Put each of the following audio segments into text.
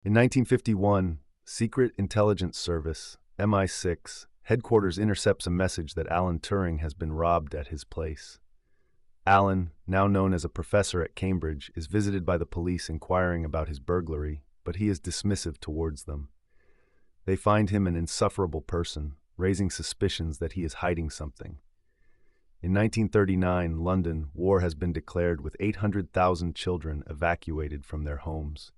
In 1951, Secret Intelligence Service, MI6, headquarters intercepts a message that Alan Turing has been robbed at his place. Alan, now known as a professor at Cambridge, is visited by the police inquiring about his burglary, but he is dismissive towards them. They find him an insufferable person, raising suspicions that he is hiding something. In 1939, London, war has been declared with 800,000 children evacuated from their homes.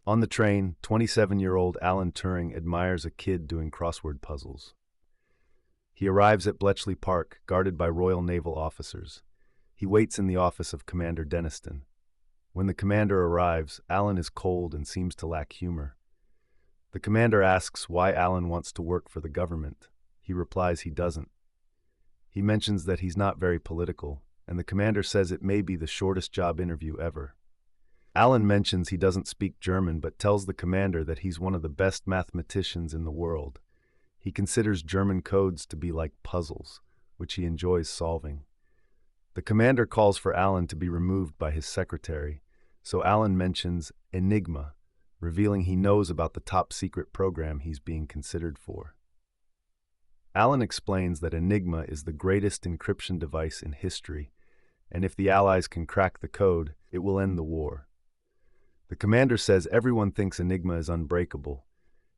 On the train, 27-year-old Alan Turing admires a kid doing crossword puzzles. He arrives at Bletchley Park, guarded by Royal Naval officers. He waits in the office of Commander Denniston. When the commander arrives, Alan is cold and seems to lack humor. The commander asks why Alan wants to work for the government. He replies he doesn't. He mentions that he's not very political, and the commander says it may be the shortest job interview ever. Alan mentions he doesn't speak German but tells the commander that he's one of the best mathematicians in the world. He considers German codes to be like puzzles, which he enjoys solving. The commander calls for Alan to be removed by his secretary, so Alan mentions Enigma, revealing he knows about the top-secret program he's being considered for. Alan explains that Enigma is the greatest encryption device in history, and if the Allies can crack the code, it will end the war. The commander says everyone thinks Enigma is unbreakable.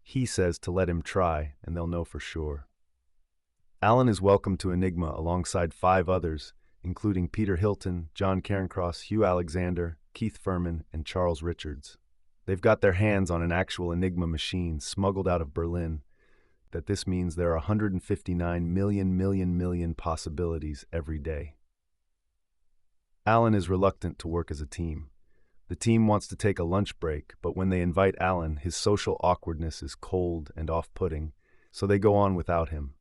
He says to let him try, and they'll know for sure. Alan is welcomed to Enigma alongside 5 others, including Peter Hilton, John Cairncross, Hugh Alexander, Keith Furman, and Charles Richards. They've got their hands on an actual Enigma machine smuggled out of Berlin. That this means there are 159 million possibilities every day. Alan is reluctant to work as a team. The team wants to take a lunch break, but when they invite Alan, his social awkwardness is cold and off-putting, so they go on without him.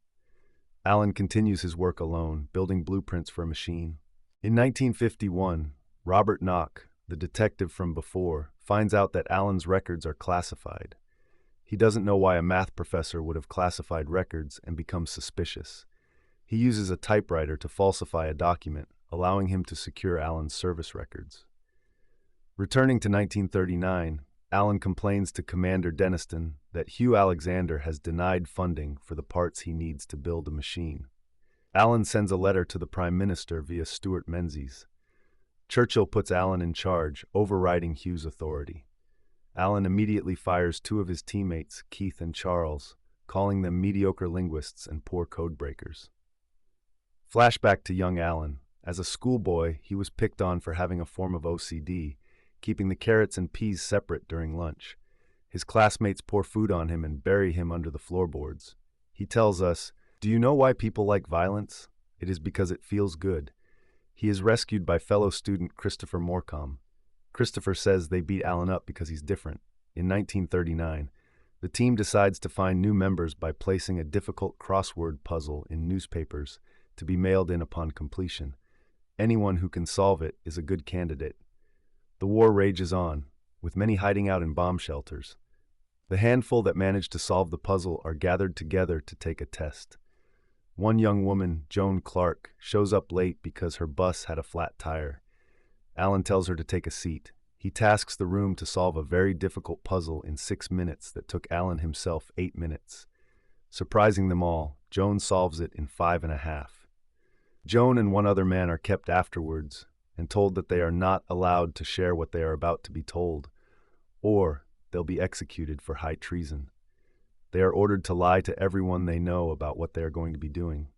Alan continues his work alone, building blueprints for a machine. In 1951, Robert Knock, the detective from before, finds out that Alan's records are classified. He doesn't know why a math professor would have classified records and becomes suspicious. He uses a typewriter to falsify a document, allowing him to secure Alan's service records. Returning to 1939, Alan complains to Commander Denniston that Hugh Alexander has denied funding for the parts he needs to build a machine. Alan sends a letter to the Prime Minister via Stuart Menzies. Churchill puts Alan in charge, overriding Hugh's authority. Alan immediately fires 2 of his teammates, Keith and Charles, calling them mediocre linguists and poor code breakers. Flashback to young Alan. As a schoolboy, he was picked on for having a form of OCD, keeping the carrots and peas separate during lunch. His classmates pour food on him and bury him under the floorboards. He tells us, "Do you know why people like violence? It is because it feels good." He is rescued by fellow student Christopher Morecombe. Christopher says they beat Alan up because he's different. In 1939, the team decides to find new members by placing a difficult crossword puzzle in newspapers to be mailed in upon completion. Anyone who can solve it is a good candidate. The war rages on, with many hiding out in bomb shelters. The handful that manage to solve the puzzle are gathered together to take a test. One young woman, Joan Clark, shows up late because her bus had a flat tire. Alan tells her to take a seat. He tasks the room to solve a very difficult puzzle in 6 minutes that took Alan himself 8 minutes. Surprising them all, Joan solves it in 5.5. Joan and 1 other man are kept afterwards and told that they are not allowed to share what they are about to be told, or they'll be executed for high treason. They are ordered to lie to everyone they know about what they are going to be doing.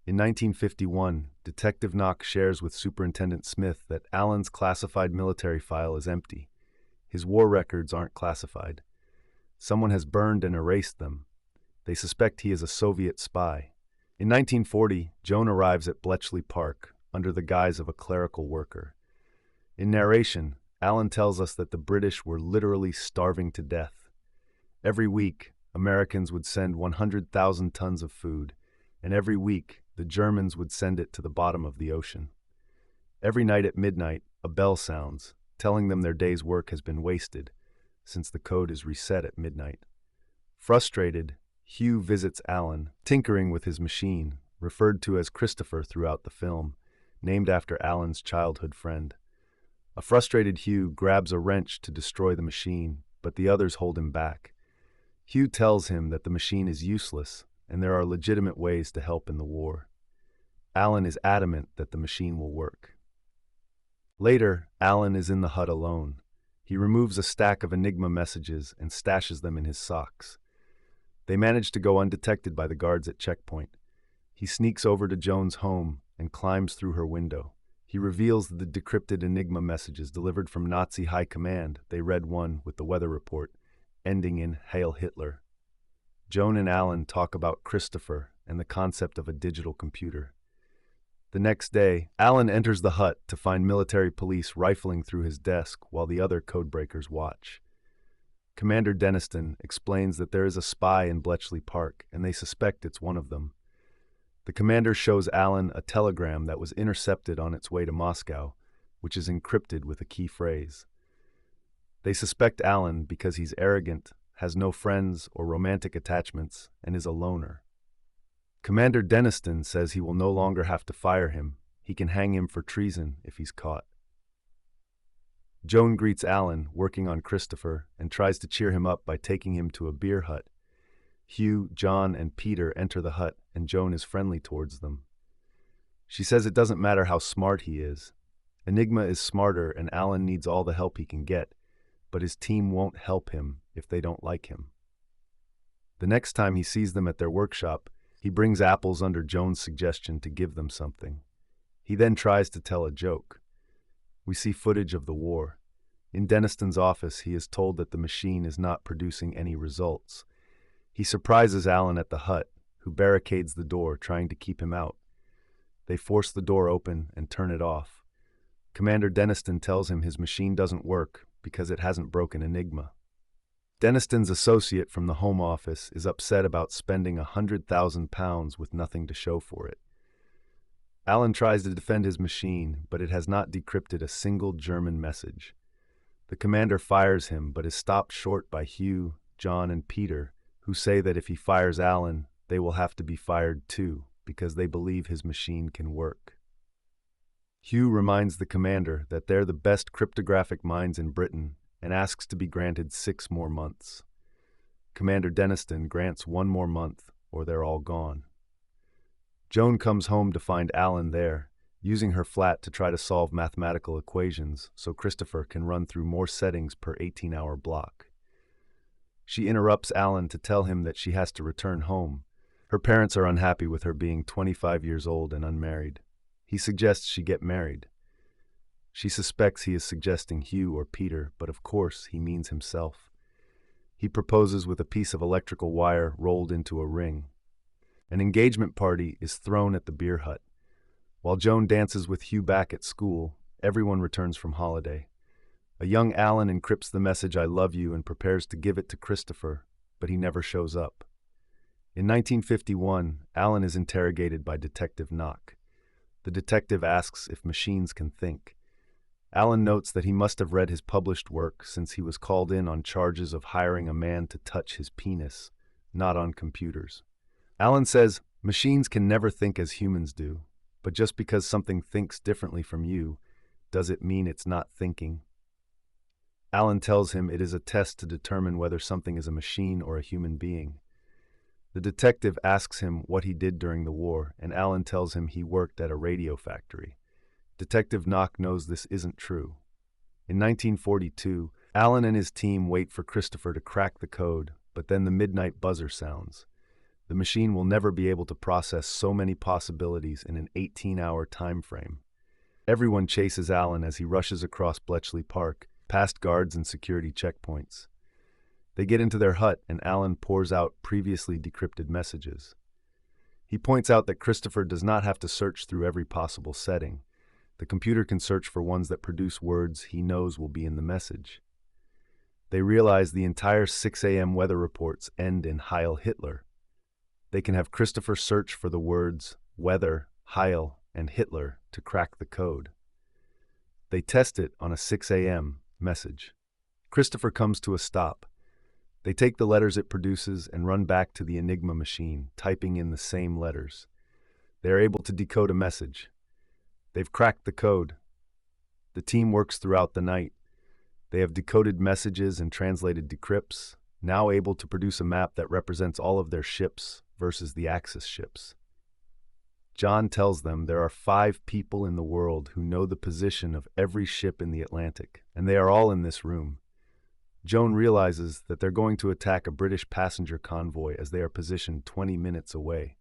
In 1951, Detective Knock shares with Superintendent Smith that Alan's classified military file is empty. His war records aren't classified. Someone has burned and erased them. They suspect he is a Soviet spy. In 1940, Joan arrives at Bletchley Park under the guise of a clerical worker. In narration, Alan tells us that the British were literally starving to death. Every week, Americans would send 100,000 tons of food, and every week, the Germans would send it to the bottom of the ocean. Every night at midnight, a bell sounds, telling them their day's work has been wasted, since the code is reset at midnight. Frustrated, Hugh visits Alan, tinkering with his machine, referred to as Christopher throughout the film, named after Alan's childhood friend. A frustrated Hugh grabs a wrench to destroy the machine, but the others hold him back. Hugh tells him that the machine is useless and there are legitimate ways to help in the war. Alan is adamant that the machine will work. Later, Alan is in the hut alone. He removes a stack of Enigma messages and stashes them in his socks. They manage to go undetected by the guards at checkpoint. He sneaks over to Joan's home and climbs through her window. He reveals the decrypted Enigma messages delivered from Nazi high command. They read one with the weather report, ending in Hail Hitler. Joan and Alan talk about Christopher and the concept of a digital computer. The next day, Alan enters the hut to find military police rifling through his desk while the other codebreakers watch. Commander Deniston explains that there is a spy in Bletchley Park and they suspect it's one of them. The commander shows Alan a telegram that was intercepted on its way to Moscow, which is encrypted with a key phrase. They suspect Alan because he's arrogant, has no friends or romantic attachments, and is a loner. Commander Deniston says he will no longer have to fire him. He can hang him for treason if he's caught. Joan greets Alan, working on Christopher, and tries to cheer him up by taking him to a beer hut. Hugh, John, and Peter enter the hut, and Joan is friendly towards them. She says it doesn't matter how smart he is. Enigma is smarter and Alan needs all the help he can get, but his team won't help him if they don't like him. The next time he sees them at their workshop, he brings apples under Joan's suggestion to give them something. He then tries to tell a joke. We see footage of the war. In Deniston's office, he is told that the machine is not producing any results. He surprises Alan at the hut, who barricades the door, trying to keep him out. They force the door open and turn it off. Commander Deniston tells him his machine doesn't work because it hasn't broken Enigma. Deniston's associate from the Home Office is upset about spending £100,000 with nothing to show for it. Alan tries to defend his machine, but it has not decrypted a single German message. The commander fires him, but is stopped short by Hugh, John, and Peter, who say that if he fires Alan, they will have to be fired too, because they believe his machine can work. Hugh reminds the commander that they're the best cryptographic minds in Britain and asks to be granted 6 more months. Commander Deniston grants 1 more month, or they're all gone. Joan comes home to find Alan there, using her flat to try to solve mathematical equations so Christopher can run through more settings per 18-hour block. She interrupts Alan to tell him that she has to return home. Her parents are unhappy with her being 25 years old and unmarried. He suggests she get married. She suspects he is suggesting Hugh or Peter, but of course he means himself. He proposes with a piece of electrical wire rolled into a ring. An engagement party is thrown at the beer hut. While Joan dances with Hugh back at school, everyone returns from holiday. A young Alan encrypts the message "I love you" and prepares to give it to Christopher, but he never shows up. In 1951, Alan is interrogated by Detective Knock. The detective asks if machines can think. Alan notes that he must have read his published work since he was called in on charges of hiring a man to touch his penis, not on computers. Alan says, machines can never think as humans do, but just because something thinks differently from you, does it mean it's not thinking? Alan tells him it is a test to determine whether something is a machine or a human being. The detective asks him what he did during the war, and Alan tells him he worked at a radio factory. Detective Knock knows this isn't true. In 1942, Alan and his team wait for Christopher to crack the code, but then the midnight buzzer sounds. The machine will never be able to process so many possibilities in an 18-hour time frame. Everyone chases Alan as he rushes across Bletchley Park, past guards and security checkpoints. They get into their hut and Alan pours out previously decrypted messages. He points out that Christopher does not have to search through every possible setting. The computer can search for ones that produce words he knows will be in the message. They realize the entire 6 a.m. weather reports end in Heil Hitler. They can have Christopher search for the words weather, Heil, and Hitler to crack the code. They test it on a 6 a.m. message. Christopher comes to a stop. They take the letters it produces and run back to the Enigma machine, typing in the same letters. They are able to decode a message. They've cracked the code. The team works throughout the night. They have decoded messages and translated decrypts, now able to produce a map that represents all of their ships versus the Axis ships. John tells them there are 5 people in the world who know the position of every ship in the Atlantic, and they are all in this room. Joan realizes that they're going to attack a British passenger convoy as they are positioned 20 minutes away.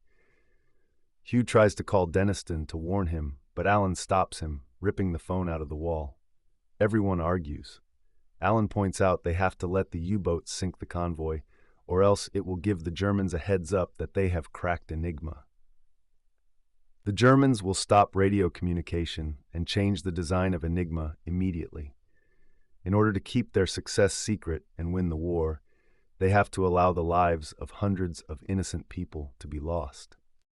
Hugh tries to call Denniston to warn him, but Alan stops him, ripping the phone out of the wall. Everyone argues. Alan points out they have to let the U-boats sink the convoy, or else it will give the Germans a heads up that they have cracked Enigma. The Germans will stop radio communication and change the design of Enigma immediately. In order to keep their success secret and win the war, they have to allow the lives of hundreds of innocent people to be lost.